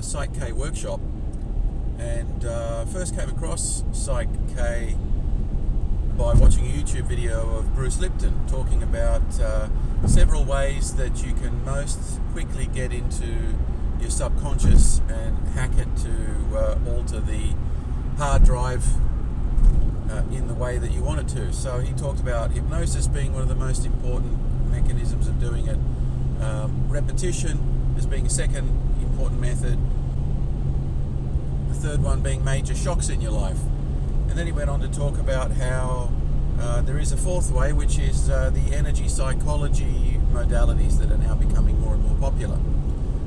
Psych K workshop, and first came across Psych K by watching a YouTube video of Bruce Lipton talking about several ways that you can most quickly get into your subconscious and hack it to alter the hard drive in the way that you want it to. So he talked about hypnosis being one of the most important mechanisms of doing it, repetition as being a second important method, the third one being major shocks in your life. And then he went on to talk about how there is a fourth way, which is the energy psychology modalities that are now becoming more and more popular.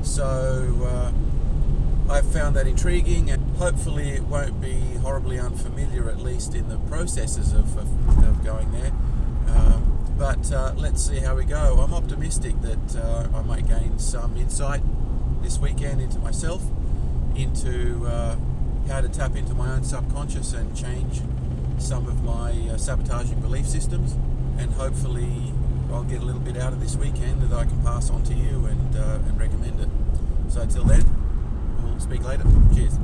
So I've found that intriguing, and hopefully it won't be horribly unfamiliar, at least in the processes of going there. But let's see how we go. I'm optimistic that I might gain some insight this weekend into myself, into how to tap into my own subconscious and change some of my sabotaging belief systems, and hopefully I'll get a little bit out of this weekend that I can pass on to you and recommend it. So till then, we'll speak later. Cheers.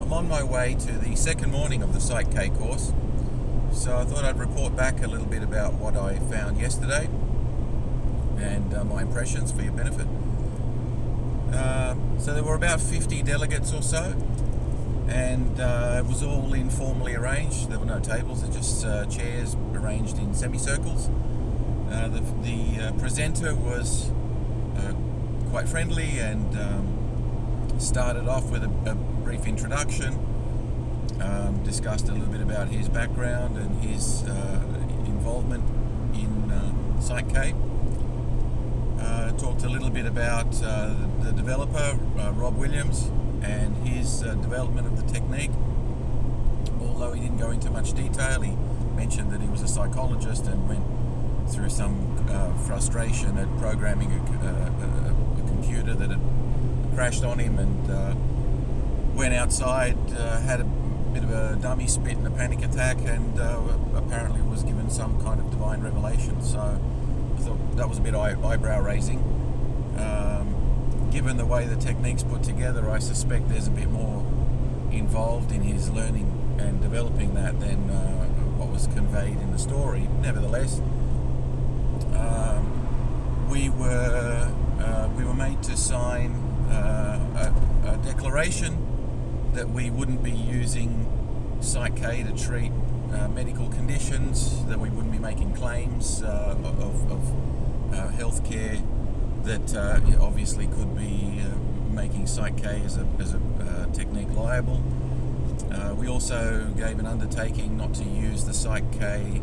I'm on my way to the second morning of the Psych K course, so I thought I'd report back a little bit about what I found yesterday and my impressions for your benefit. So there were about 50 delegates or so, and it was all informally arranged. There were no tables, they're just chairs arranged in semicircles. The presenter was quite friendly and started off with a brief introduction, discussed a little bit about his background and his involvement in Psych K. Talked a little bit about the developer, Rob Williams, and his development of the technique. Although he didn't go into much detail, he mentioned that he was a psychologist and went through some frustration at programming a computer that had crashed on him, and went outside, had a bit of a dummy spit and a panic attack, and apparently was given some kind of divine revelation. So I thought that was a bit eyebrow raising. Given the way the technique's put together, I suspect there's a bit more involved in his learning and developing that than what was conveyed in the story. Nevertheless, we were made to sign a declaration that we wouldn't be using Psych K to treat medical conditions, that we wouldn't be making claims of healthcare that obviously could be making Psych K as a technique liable. We also gave an undertaking not to use the Psych K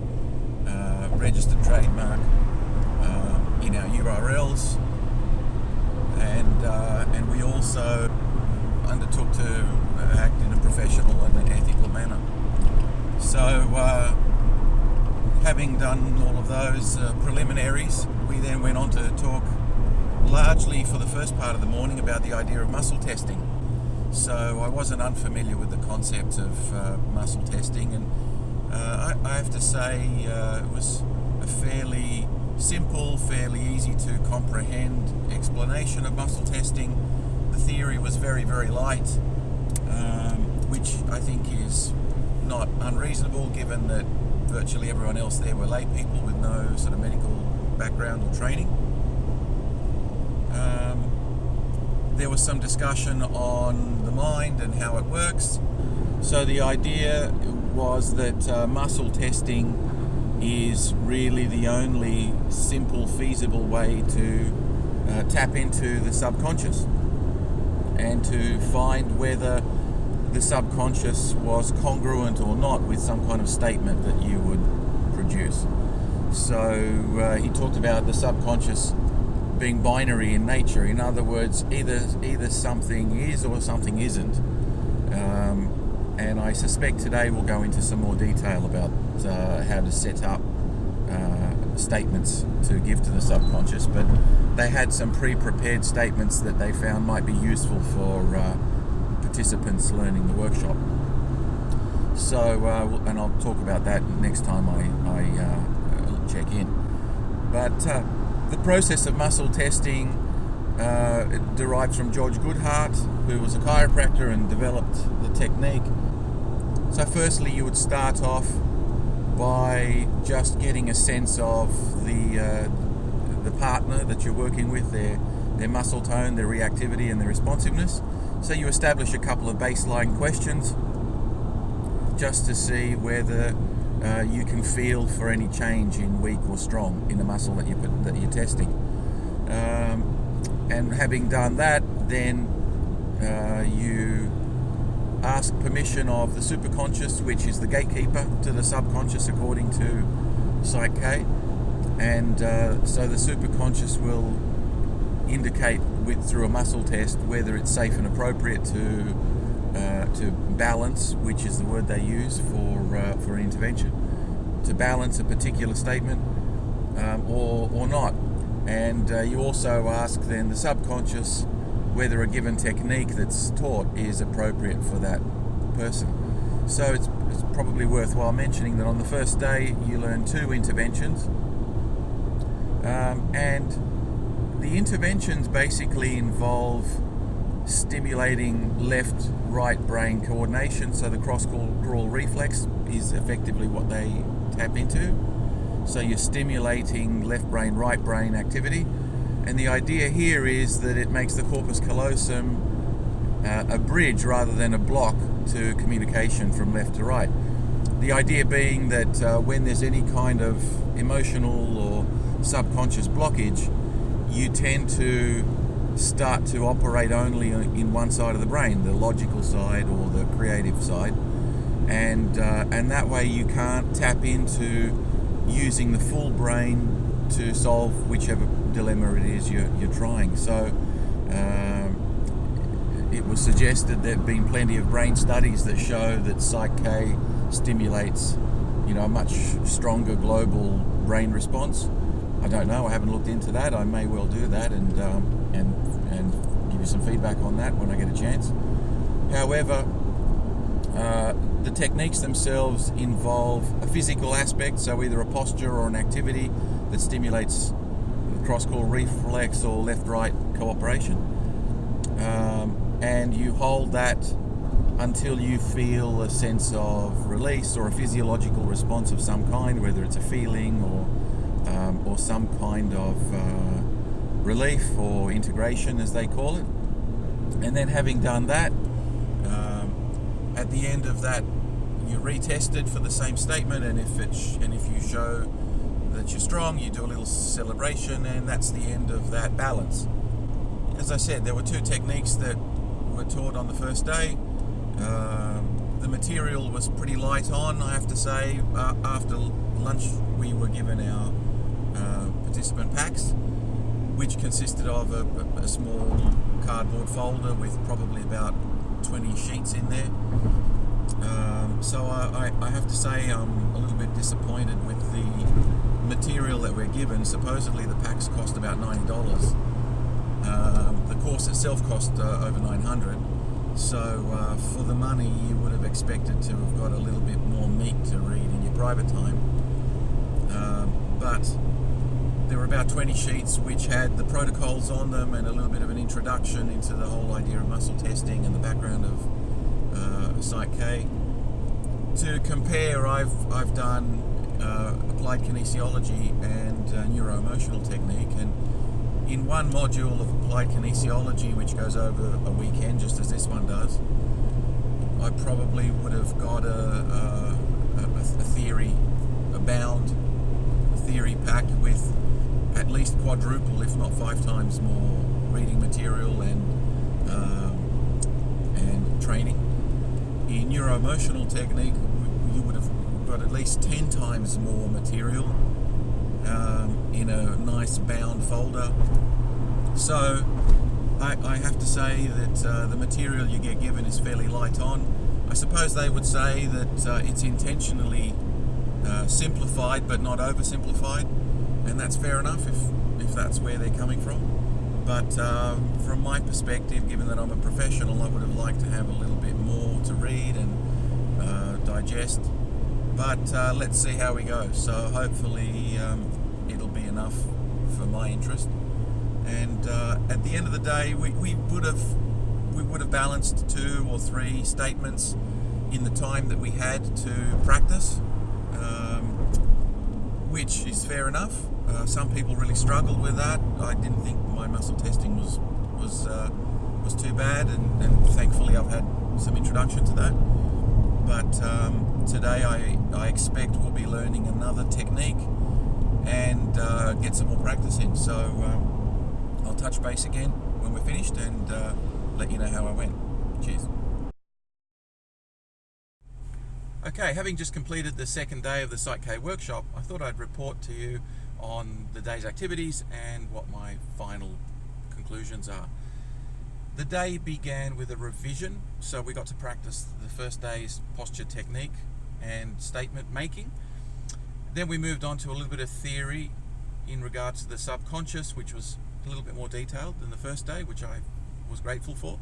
registered trademark in our URLs, and we also undertook to act in a professional and an ethical manner. So having done all of those preliminaries, we then went on to talk largely for the first part of the morning about the idea of muscle testing. So I wasn't unfamiliar with the concept of muscle testing, and I have to say it was a fairly simple, fairly easy to comprehend explanation of muscle testing. The theory was very, very light, which I think is not unreasonable given that virtually everyone else there were lay people with no sort of medical background or training. There was some discussion on the mind and how it works. So the idea was that muscle testing is really the only simple, feasible way to tap into the subconscious and to find whether the subconscious was congruent or not with some kind of statement that you would produce. So he talked about the subconscious being binary in nature. In other words, either something is or something isn't. And I suspect today we'll go into some more detail about how to set up statements to give to the subconscious, but they had some pre-prepared statements that they found might be useful for participants learning the workshop. So, and I'll talk about that next time I check in. But the process of muscle testing It derives from George Goodhart, who was a chiropractor and developed the technique. So firstly, you would start off by just getting a sense of the partner that you're working with, their muscle tone, their reactivity and their responsiveness. So you establish a couple of baseline questions just to see whether you can feel for any change in weak or strong in the muscle that you're testing. And having done that, then you ask permission of the superconscious, which is the gatekeeper to the subconscious according to Psych K. And so the superconscious will indicate through a muscle test whether it's safe and appropriate to balance, which is the word they use for an intervention, to balance a particular statement or not. And you also ask then the subconscious whether a given technique that's taught is appropriate for that person. So it's probably worthwhile mentioning that on the first day you learn 2 interventions, and the interventions basically involve stimulating left-right brain coordination. So the cross-crawl reflex is effectively what they tap into. So you're stimulating left brain, right brain activity. And the idea here is that it makes the corpus callosum a bridge rather than a block to communication from left to right. The idea being that when there's any kind of emotional or subconscious blockage, you tend to start to operate only in one side of the brain, the logical side or the creative side. And that way you can't tap into using the full brain to solve whichever dilemma it is you're trying. So it was suggested there have been plenty of brain studies that show that Psych K stimulates, a much stronger global brain response. I don't know. I haven't looked into that. I may well do that and give you some feedback on that when I get a chance. However, the techniques themselves involve a physical aspect, so either a posture or an activity that stimulates the cross-crawl reflex or left-right cooperation. And you hold that until you feel a sense of release or a physiological response of some kind, whether it's a feeling or some kind of relief or integration, as they call it. And then having done that, at the end of that, you retest it for the same statement, and if you show that you're strong, you do a little celebration, and that's the end of that balance. As I said, there were 2 techniques that were taught on the first day. The material was pretty light on, I have to say. After lunch, we were given our participant packs, which consisted of a small cardboard folder with probably about 20 sheets in there. So I have to say I'm a little bit disappointed with the material that we're given. Supposedly the packs cost about $90. The course itself cost over $900. So for the money you would have expected to have got a little bit more meat to read in your private time. But there were about 20 sheets which had the protocols on them and a little bit of an introduction into the whole idea of muscle testing and the background of Psych K. To compare, I've done applied kinesiology and neuroemotional technique, and in one module of applied kinesiology, which goes over a weekend just as this one does, I probably would have got a theory, a bound theory pack with at least quadruple, if not 5 times more reading material and training. In neuroemotional technique, you would have got at least 10 times more material in a nice bound folder. So I have to say that the material you get given is fairly light on. I suppose they would say that it's intentionally simplified but not oversimplified, and that's fair enough if that's where they're coming from. But from my perspective, given that I'm a professional, I would have liked to have a little bit more to read and digest. But let's see how we go. So hopefully it'll be enough for my interest. And at the end of the day, we would have balanced 2 or 3 statements in the time that we had to practice, which is fair enough. Some people really struggled with that. I didn't think my muscle testing was too bad, and thankfully I've had some introduction to that. But today I expect we'll be learning another technique and get some more practice in. So I'll touch base again when we're finished and let you know how I went. Cheers. Okay, having just completed the second day of the Psych K workshop, I thought I'd report to you on the day's activities and what my final conclusions are. The day began with a revision, so we got to practice the first day's posture technique and statement making. Then we moved on to a little bit of theory in regards to the subconscious, which was a little bit more detailed than the first day, which I was grateful for.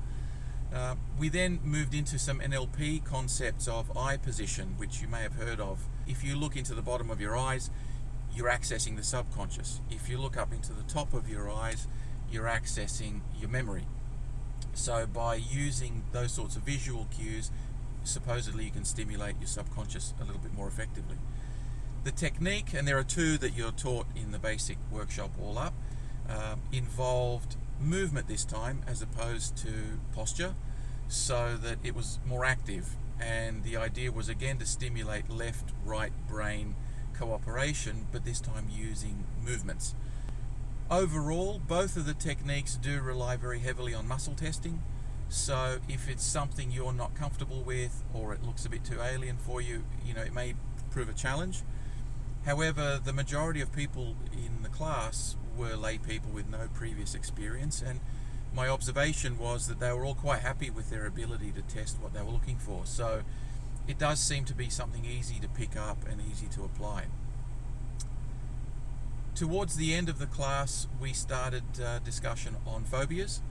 We then moved into some NLP concepts of eye position, which you may have heard of. If you look into the bottom of your eyes, you're accessing the subconscious. If you look up into the top of your eyes, you're accessing your memory. So by using those sorts of visual cues, supposedly you can stimulate your subconscious a little bit more effectively. The technique, and there are 2 that you're taught in the basic workshop all up, involved movement this time as opposed to posture, so that it was more active, and the idea was again to stimulate left-right brain cooperation, but this time using movements. Overall, both of the techniques do rely very heavily on muscle testing, so if it's something you're not comfortable with or it looks a bit too alien for you, it may prove a challenge. However, the majority of people in the class were lay people with no previous experience, and my observation was that they were all quite happy with their ability to test what they were looking for. So it does seem to be something easy to pick up and easy to apply. Towards the end of the class, we started discussion on phobias,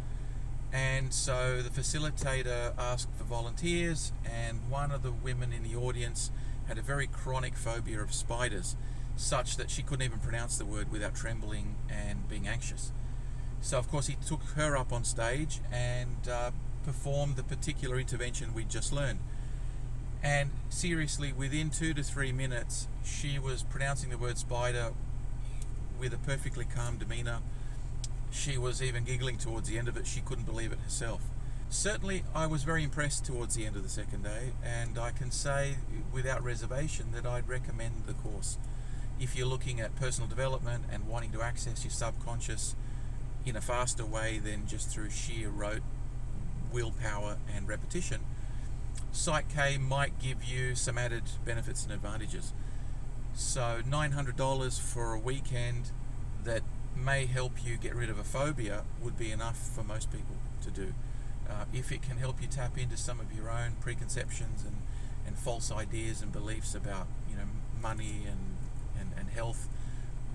and so the facilitator asked for volunteers, and one of the women in the audience had a very chronic phobia of spiders, such that she couldn't even pronounce the word without trembling and being anxious. So of course he took her up on stage and performed the particular intervention we just learned. And seriously, within 2 to 3 minutes, she was pronouncing the word spider with a perfectly calm demeanor. She was even giggling towards the end of it. She couldn't believe it herself. Certainly, I was very impressed towards the end of the second day, and I can say without reservation that I'd recommend the course. If you're looking at personal development and wanting to access your subconscious in a faster way than just through sheer rote willpower and repetition, Psych K might give you some added benefits and advantages. So $900 for a weekend that may help you get rid of a phobia would be enough for most people to do. If it can help you tap into some of your own preconceptions and false ideas and beliefs about money and health,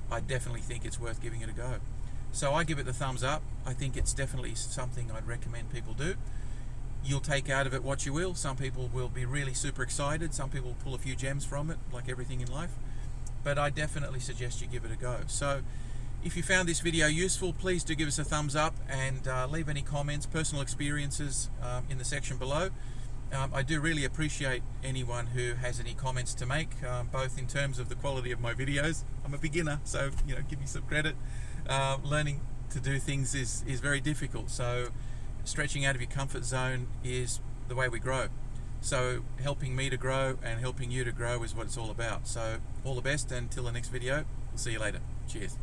I definitely think it's worth giving it a go. So I give it the thumbs up. I think it's definitely something I'd recommend people do. You'll take out of it what you will. Some people will be really super excited. Some people pull a few gems from it, like everything in life. But I definitely suggest you give it a go. So if you found this video useful, please do give us a thumbs up and leave any comments, personal experiences in the section below. I do really appreciate anyone who has any comments to make, both in terms of the quality of my videos. I'm a beginner, so give me some credit. Learning to do things is very difficult, so stretching out of your comfort zone is the way we grow. So helping me to grow and helping you to grow is what it's all about. So all the best, and until the next video, we'll see you later. Cheers.